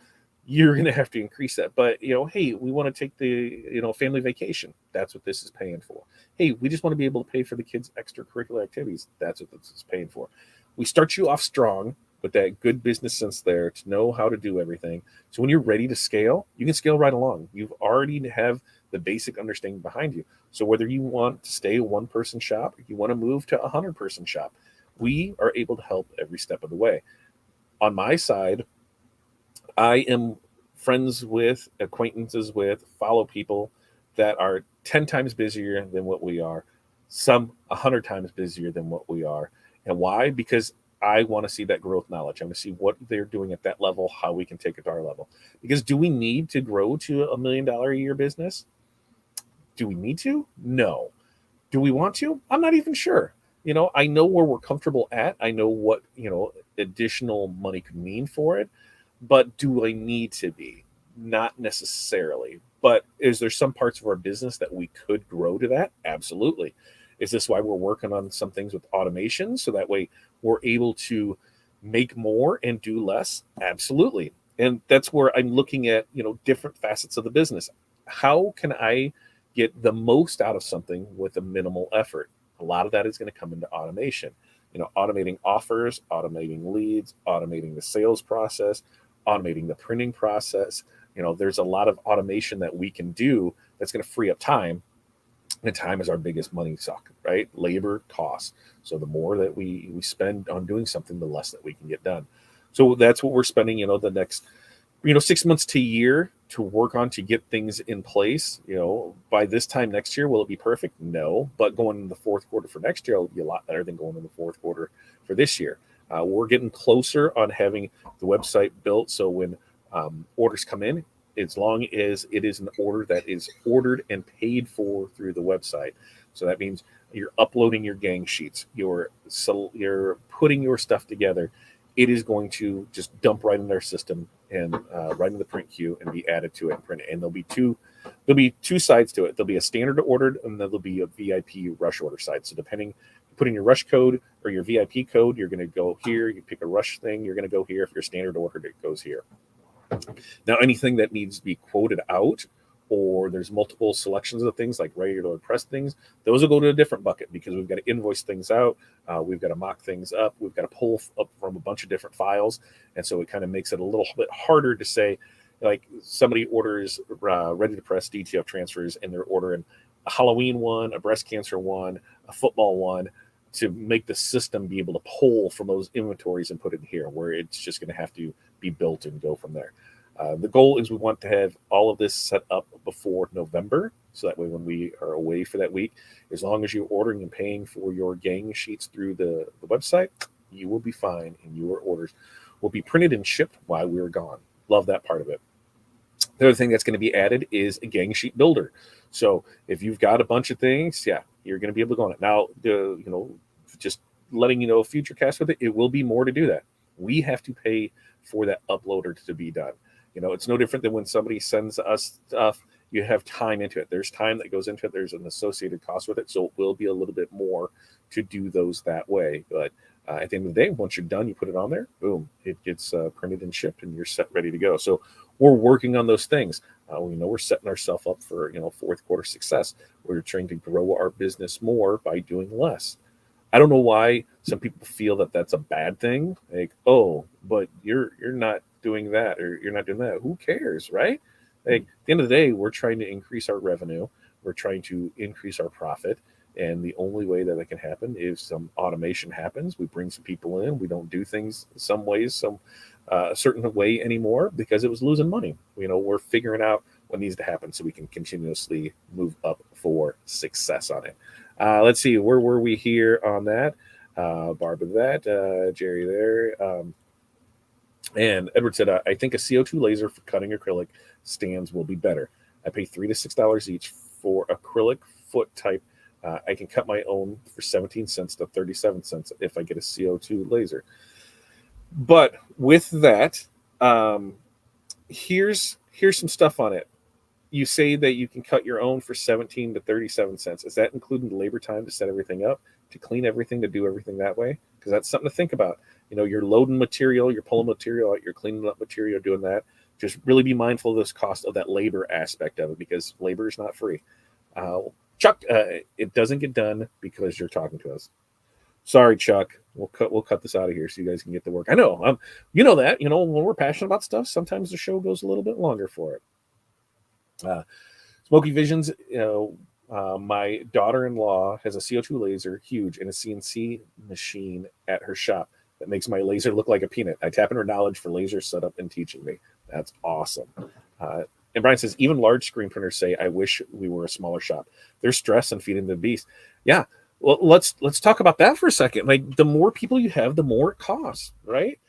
you're going to have to increase that. But hey, we want to take the family vacation. That's what this is paying for. Hey, we just want to be able to pay for the kids' extracurricular activities. That's what this is paying for. We start you off strong with that good business sense there to know how to do everything. So when you're ready to scale, you can scale right along. You've already have the basic understanding behind you. So whether you want to stay a one-person shop, or you want to move to a 100-person shop, we are able to help every step of the way. On my side, I am friends with, acquaintances with, follow people that are 10 times busier than what we are, some 100 times busier than what we are. And why? Because I want to see that growth knowledge. I want to see what they're doing at that level, how we can take it to our level. Because do we need to grow to $1 million a year business? Do we need to? No. Do we want to? I'm not even sure. I know where we're comfortable at. I know what, additional money could mean for it. But do I need to be? Not necessarily. But is there some parts of our business that we could grow to that? Absolutely. Is this why we're working on some things with automation so that way we're able to make more and do less? Absolutely. And that's where I'm looking at, different facets of the business. How can I get the most out of something with a minimal effort? A lot of that is going to come into automation. Automating offers, automating leads, automating the sales process, automating the printing process. There's a lot of automation that we can do that's going to free up time. And time is our biggest money suck, right? Labor costs. So the more that we spend on doing something, the less that we can get done. So that's what we're spending, the next 6 months to a year to work on to get things in place. By this time next year, will it be perfect? No. But going in the fourth quarter for next year will be a lot better than going in the fourth quarter for this year. We're getting closer on having the website built. So when orders come in, as long as it is an order that is ordered and paid for through the website. So that means you're uploading your gang sheets, you're putting your stuff together. It is going to just dump right in their system and right in the print queue and be added to it and print it. And there'll be two sides to it. There'll be a standard ordered and then there'll be a VIP rush order side. So depending, put in your rush code or your VIP code, you're going to go here. You pick a rush thing, you're going to go here. If you're standard ordered, it goes here. Now, anything that needs to be quoted out or there's multiple selections of things like regular press things, those will go to a different bucket because we've got to invoice things out. We've got to mock things up. We've got to pull up from a bunch of different files. And so it kind of makes it a little bit harder to say, like somebody orders ready to press DTF transfers and they're ordering a Halloween one, a breast cancer one, a football one, to make the system be able to pull from those inventories and put it in here, where it's just going to have to be built and go from there. The goal is we want to have all of this set up before November. So that way when we are away for that week, as long as you're ordering and paying for your gang sheets through the website, you will be fine and your orders will be printed and shipped while we're gone. Love that part of it. The other thing that's going to be added is a gang sheet builder. So if you've got a bunch of things, yeah, you're going to be able to go on it. Now, just letting you know, future cast with it, it will be more to do that. We have to pay for that uploader to be done. It's no different than when somebody sends us stuff. You have time into it. There's time that goes into it. There's an associated cost with it. So it will be a little bit more to do those that way. But at the end of the day, once you're done, you put it on there, boom, it gets printed and shipped and you're set, ready to go. So we're working on those things. We know we're setting ourselves up for, fourth quarter success. We're trying to grow our business more by doing less. I don't know why some people feel that that's a bad thing. Like, oh, but you're not doing that or you're not doing that. Who cares, right? Like, at the end of the day, we're trying to increase our revenue. We're trying to increase our profit. And the only way that can happen is some automation happens. We bring some people in. We don't do things some ways, a certain way anymore because it was losing money. We're figuring out what needs to happen so we can continuously move up for success on it. Let's see, where were we here on that? Barb with that, Jerry there. And Edward said, I think a CO2 laser for cutting acrylic stands will be better. I pay $3 to $6 each for acrylic foot type. I can cut my own for 17 cents to 37 cents if I get a CO2 laser. But with that, um, here's some stuff on it. You say that you can cut your own for 17 to 37 cents. Is that including the labor time to set everything up, to clean everything, to do everything that way? Because that's something to think about. You're loading material, you're pulling material out, you're cleaning up material, doing that. Just really be mindful of this cost of that labor aspect of it, because labor is not free. Chuck, it doesn't get done because you're talking to us. Sorry, Chuck. We'll cut this out of here so you guys can get to work. I know. You know that. When we're passionate about stuff, sometimes the show goes a little bit longer for it. Smoky Visions. My daughter-in-law has a CO2 laser, huge, and a CNC machine at her shop that makes my laser look like a peanut. I tap in her knowledge for laser setup and teaching me. That's awesome. And Brian says, even large screen printers say, I wish we were a smaller shop. They're stressed and feeding the beast. Yeah. Well, let's talk about that for a second. Like, the more people you have, the more it costs, right?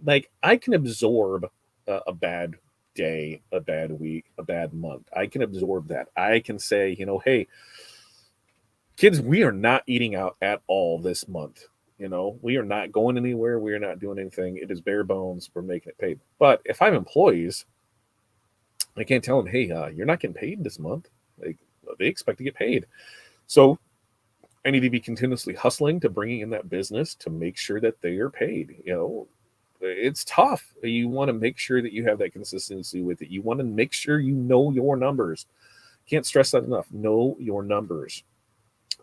Like, I can absorb a bad day, a bad week, a bad month. I can absorb that. I can say, hey, kids, we are not eating out at all this month. We are not going anywhere. We are not doing anything. It is bare bones. We're making it paid. But if I'm employees, I can't tell them, hey, you're not getting paid this month. Like, they expect to get paid. So I need to be continuously hustling to bringing in that business to make sure that they are paid. It's tough. You want to make sure that you have that consistency with it. You want to make sure you know your numbers. Can't stress that enough. Know your numbers.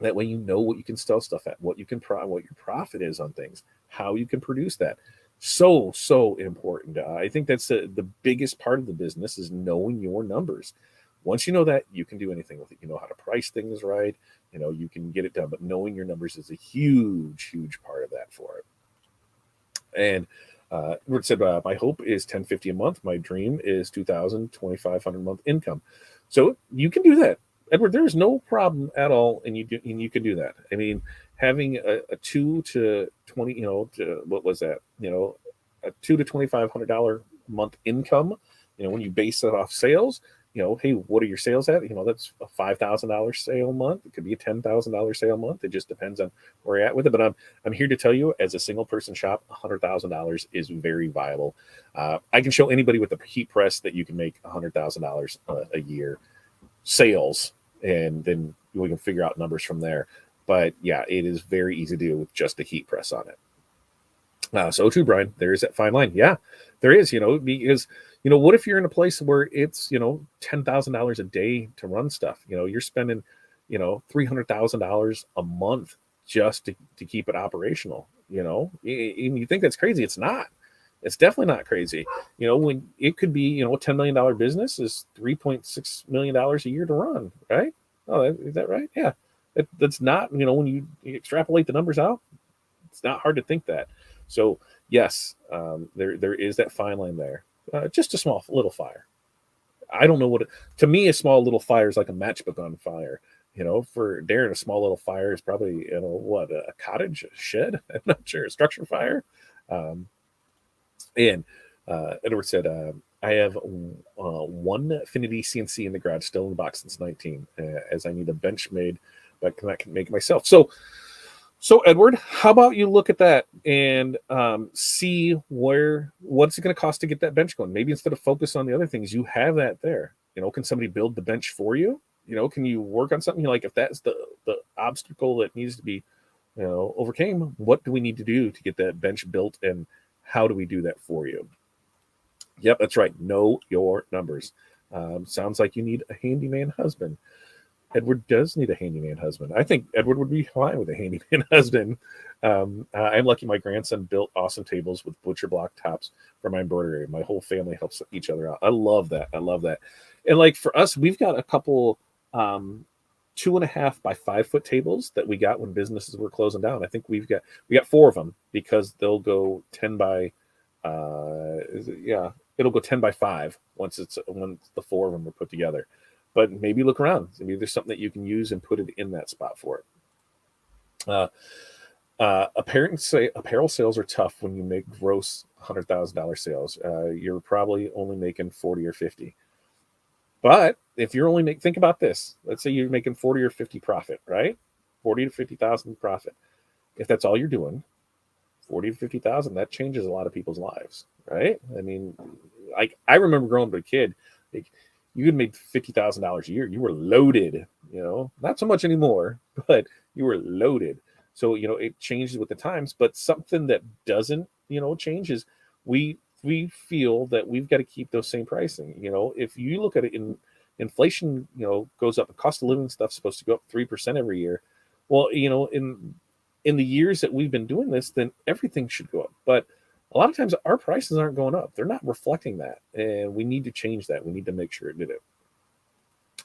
That way you know what you can sell stuff at, what your profit is on things, how you can produce that. So important. I think that's the biggest part of the business, is knowing your numbers. Once you know that, you can do anything with it. You know how to price things right. You can get it done. But knowing your numbers is a huge part of that for it. And Edward said, my hope is $10.50 a month. My dream is $2,000, $2,500 a month income. So you can do that, Edward. There is no problem at all, and you can do that. I mean, having a $2 to $20, to, what was that? A $2 to $2,500 a month income. When you base that off sales, hey, what are your sales at? That's a $5,000 sale month. It could be a $10,000 sale month. It just depends on where you're at with it. But I'm here to tell you, as a single person shop, $100,000 is very viable. I can show anybody with a heat press that you can make $100,000 a year sales, and then we can figure out numbers from there. But yeah, it is very easy to do with just a heat press on it. So too, Brian, there is that fine line. Yeah, there is, because what if you're in a place where it's, $10,000 a day to run stuff? You're spending, $300,000 a month just to keep it operational. You think that's crazy. It's not. It's definitely not crazy. When it could be, a $10 million business is $3.6 million a year to run, right? Oh, is that right? Yeah. That's not, when you extrapolate the numbers out, it's not hard to think that. So yes, there is that fine line there. Just a small little fire. I don't know to me, a small little fire is like a matchbook on fire. For Darren, a small little fire is probably, a cottage, a shed. I'm not sure, a structure fire. And Edward said, I have one Affinity CNC in the garage, still in the box since 19, as I need a bench made, but I can make it myself. So Edward, how about you look at that and see what's it going to cost to get that bench going? Maybe instead of focus on the other things, you have that there. Can somebody build the bench for you? Can you work on something? Like, if that's the obstacle that needs to be, overcame, what do we need to do to get that bench built, and how do we do that for you? Yep, that's right. Know your numbers. Sounds like you need a handyman husband. Edward does need a handyman husband. I think Edward would be fine with a handyman husband. I'm lucky my grandson built awesome tables with butcher block tops for my embroidery. My whole family helps each other out. I love that. And like, for us, we've got a couple 2.5 by 5 foot tables that we got when businesses were closing down. I think we got 4 of them, because they'll go 10 by it'll go 10 by 5 once the 4 of them are put together. But maybe look around. Maybe there's something that you can use and put it in that spot for it. Apparel sales are tough when you make gross $100,000 sales. You're probably only making 40 or 50. But if you're only think about this, let's say you're making 40 or 50 profit, right? 40 to 50,000 profit. If that's all you're doing, 40 to 50,000, that changes a lot of people's lives, right? I mean, like I remember growing up a kid, like you could make $50,000 a year. You were loaded, not so much anymore, but you were loaded. So, it changes with the times, but something that doesn't, change is we feel that we've got to keep those same pricing. If you look at it in inflation, goes up, and cost of living stuff's supposed to go up 3% every year. Well, in the years that we've been doing this, then everything should go up. But a lot of times our prices aren't going up. They're not reflecting that. And we need to change that. We need to make sure it did it.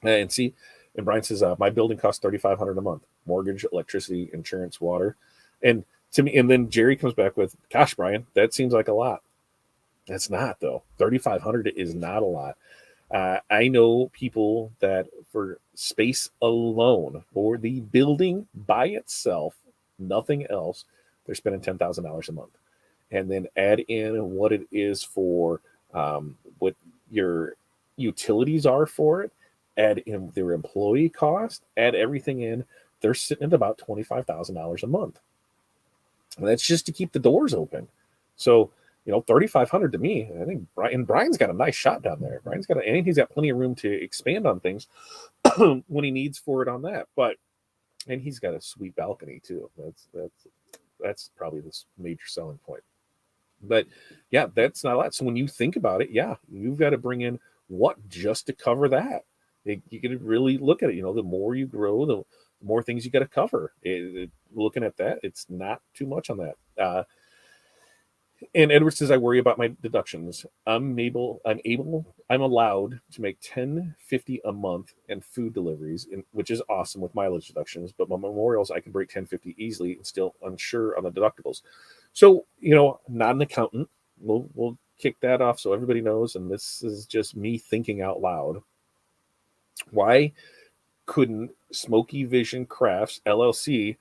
And see, and Brian says, my building costs $3,500 a month, mortgage, electricity, insurance, water. And to me, and then Jerry comes back with, gosh, Brian, that seems like a lot. That's not though. 3,500 is not a lot. I know people that for space alone or the building by itself, nothing else, they're spending $10,000 a month. And then add in what it is for what your utilities are for it, add in their employee cost, add everything in, they're sitting at about $25,000 a month. And that's just to keep the doors open. So, 3,500 to me, I think Brian's got a nice shot down there. And he's got plenty of room to expand on things when he needs for it on that. And he's got a sweet balcony too. That's probably this major selling point. But yeah, that's not a lot. So when you think about it, yeah, you've got to bring in what just to cover that. You got to really look at it. The more you grow, the more things you got to cover. Looking at that, it's not too much on that. And Edward says, I worry about my deductions. I'm allowed to make $10.50 a month and food deliveries, which is awesome with mileage deductions. But my memorials, I can break $10.50 easily and still unsure on the deductibles. So, not an accountant. We'll kick that off so everybody knows. And this is just me thinking out loud. Why couldn't Smoky Vision Crafts LLC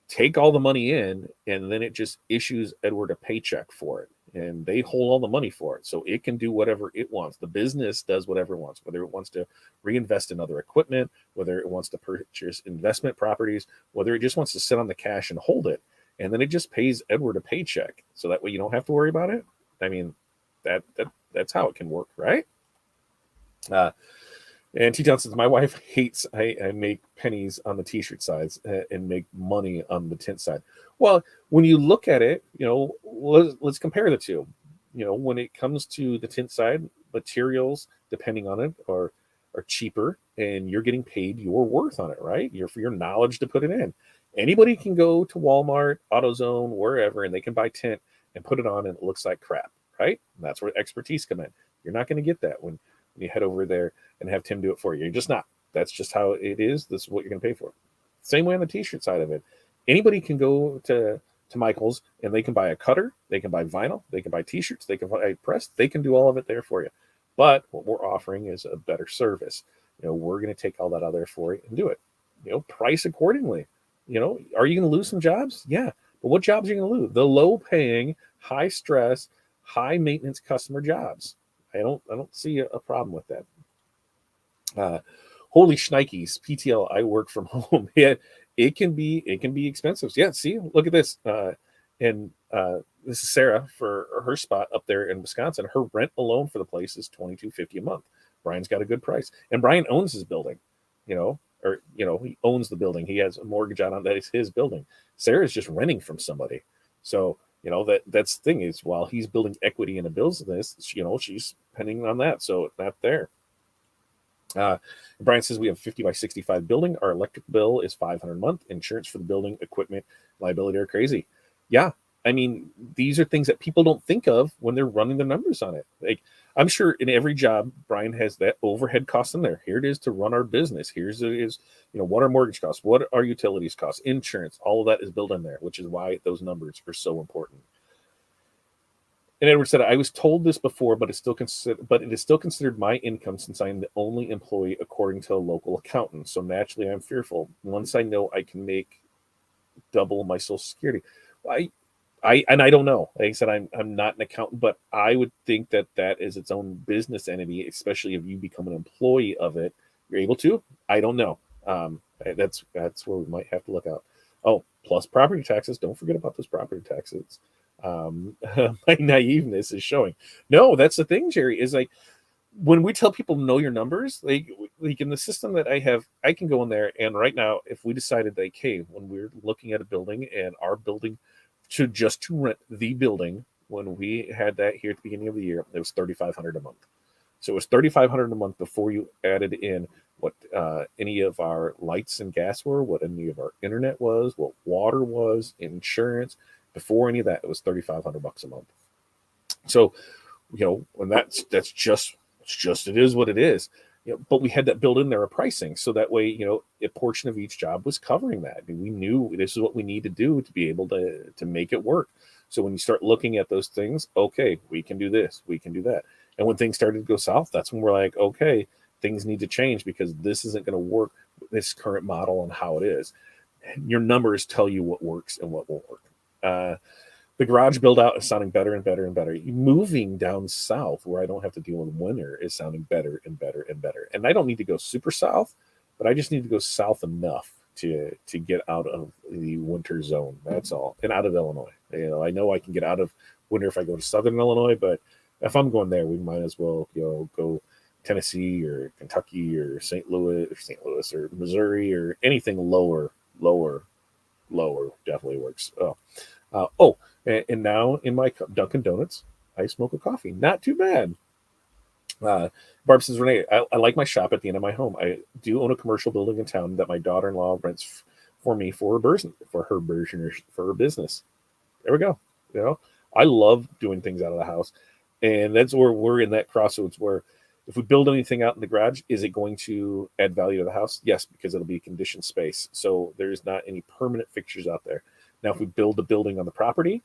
take all the money in, and then it just issues Edward a paycheck for it, and they hold all the money for it, so it can do whatever it wants. The business does whatever it wants, whether it wants to reinvest in other equipment, whether it wants to purchase investment properties, whether it just wants to sit on the cash and hold it, and then it just pays Edward a paycheck, so that way you don't have to worry about it. I mean, that's how it can work, right? And T-Town says, my wife hates I make pennies on the t-shirt sides and make money on the tint side. Well, when you look at it, let's compare the two. When it comes to the tint side, materials, depending on it, are cheaper, and you're getting paid your worth on it, right? For your knowledge to put it in. Anybody can go to Walmart, AutoZone, wherever, and they can buy tint and put it on, and it looks like crap, right? And that's where expertise come in. You're not going to get that when you head over there and have Tim do it for you. You're just not. That's just how it is. This is what you're going to pay for. Same way on the t-shirt side of it. Anybody can go to Michael's and they can buy a cutter, they can buy vinyl, they can buy t-shirts, they can buy press, they can do all of it there for you. But what we're offering is a better service. We're going to take all that out there for you and do it. Price accordingly. Are you going to lose some jobs? Yeah. But what jobs are you going to lose? The low paying, high stress, high maintenance customer jobs. I don't see a problem with that. Holy shnikes, PTL, I work from home. Yeah, it can be expensive. Yeah, see, look at this. And this is Sarah for her spot up there in Wisconsin. Her rent alone for the place is $22.50 a month. Brian's got a good price, and Brian owns his building. He owns the building. He has a mortgage on that. It's his building. Sarah's just renting from somebody. So that's the thing is, while he's building equity in a business, she's depending on that. So not there. Brian says we have 50 by 65 building. Our electric bill is $500 a month. Insurance for the building, equipment, liability are crazy. Yeah. I mean, these are things that people don't think of when they're running the numbers on it. Like, I'm sure in every job, Brian has that overhead cost in there. Here it is to run our business. Here's it is, what our mortgage costs, what our utilities costs, insurance, all of that is built in there, which is why those numbers are so important. And Edward said, I was told this before, but it is still considered my income since I am the only employee according to a local accountant. So naturally, I'm fearful. Once I know I can make double my Social Security. I don't know. Like I said, I'm not an accountant, but I would think that that is its own business entity, especially if you become an employee of it. You're able to. I don't know. That's where we might have to look out. Oh, plus property taxes. Don't forget about those property taxes. My naiveness is showing. No, that's the thing, Jerry. Is like when we tell people know your numbers, like in the system that I have, I can go in there and right now, if we decided like, hey, when we're looking at a building and our building to rent the building, when we had that here at the beginning of the year, it was $3,500 a month. So it was $3,500 a month before you added in what any of our lights and gas were, what any of our internet was, what water was, insurance. Before any of that, it was $3,500 a month. So, when that's just it is what it is. But we had that built in there a pricing, so that way, a portion of each job was covering that. I mean, we knew this is what we need to do to be able to make it work. So when you start looking at those things, okay, we can do this, we can do that. And when things started to go south, that's when we're like, okay, things need to change because this isn't going to work with this current model and how it is. Your numbers tell you what works and what won't work. The garage build out is sounding better and better and better. Moving down south where I don't have to deal with winter is sounding better and better and better. And I don't need to go super south, but I just need to go south enough to get out of the winter zone. That's all. And out of Illinois. I know I can get out of winter if I go to southern Illinois, but if I'm going there, we might as well go Tennessee or Kentucky or St. Louis or Missouri or anything lower definitely works. And now in my Dunkin' Donuts, I smoke a coffee. Not too bad. Barb says, Renee, I like my shop at the end of my home. I do own a commercial building in town that my daughter-in-law rents for me for her business. There we go. I love doing things out of the house. And that's where we're in that crossroads where if we build anything out in the garage, is it going to add value to the house? Yes, because it'll be conditioned space. So there's not any permanent fixtures out there. Now, if we build a building on the property,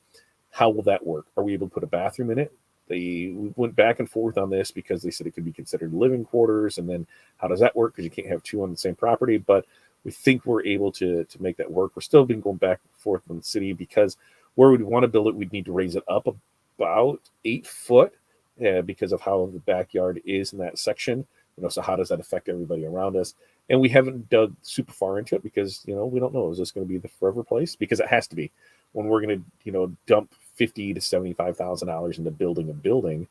how will that work? Are we able to put a bathroom in it? We went back and forth on this because they said it could be considered living quarters. And then how does that work? Because you can't have two on the same property. But we think we're able to make that work. We're still been going back and forth from the city because where we'd want to build it, we'd need to raise it up about 8 foot because of how the backyard is in that section. So how does that affect everybody around us? And we haven't dug super far into it because, we don't know. Is this going to be the forever place? Because it has to be. When we're going to, dump $50,000 to $75,000 into building a building,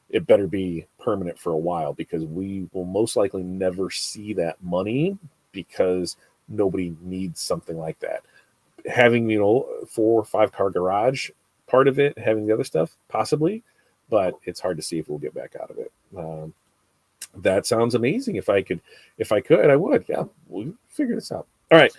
it better be permanent for a while because we will most likely never see that money because nobody needs something like that. Having, 4 or 5 car garage, part of it, having the other stuff, possibly, but it's hard to see if we'll get back out of it. That sounds amazing. If I could, I would. Yeah, we'll figure this out. All right.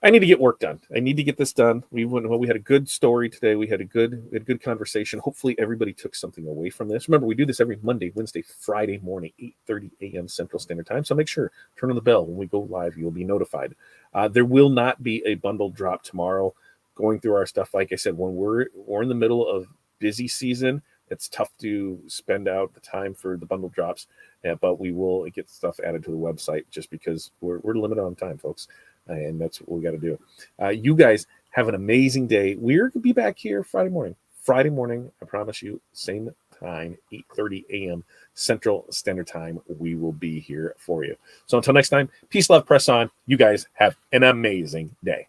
I need to get work done. I need to get this done. We had a good story today. We had a good conversation. Hopefully everybody took something away from this. Remember, we do this every Monday, Wednesday, Friday morning, 8:30 a.m. Central Standard Time. So make sure, turn on the bell when we go live. You'll be notified. There will not be a bundle drop tomorrow. Going through our stuff, like I said, when we're in the middle of busy season, it's tough to spend out the time for the bundle drops, but we will get stuff added to the website just because we're limited on time, folks, and that's what we got to do. You guys have an amazing day. We're going to be back here Friday morning. I promise you, same time, 8:30 a.m. Central Standard Time. We will be here for you. So until next time, peace, love, press on. You guys have an amazing day.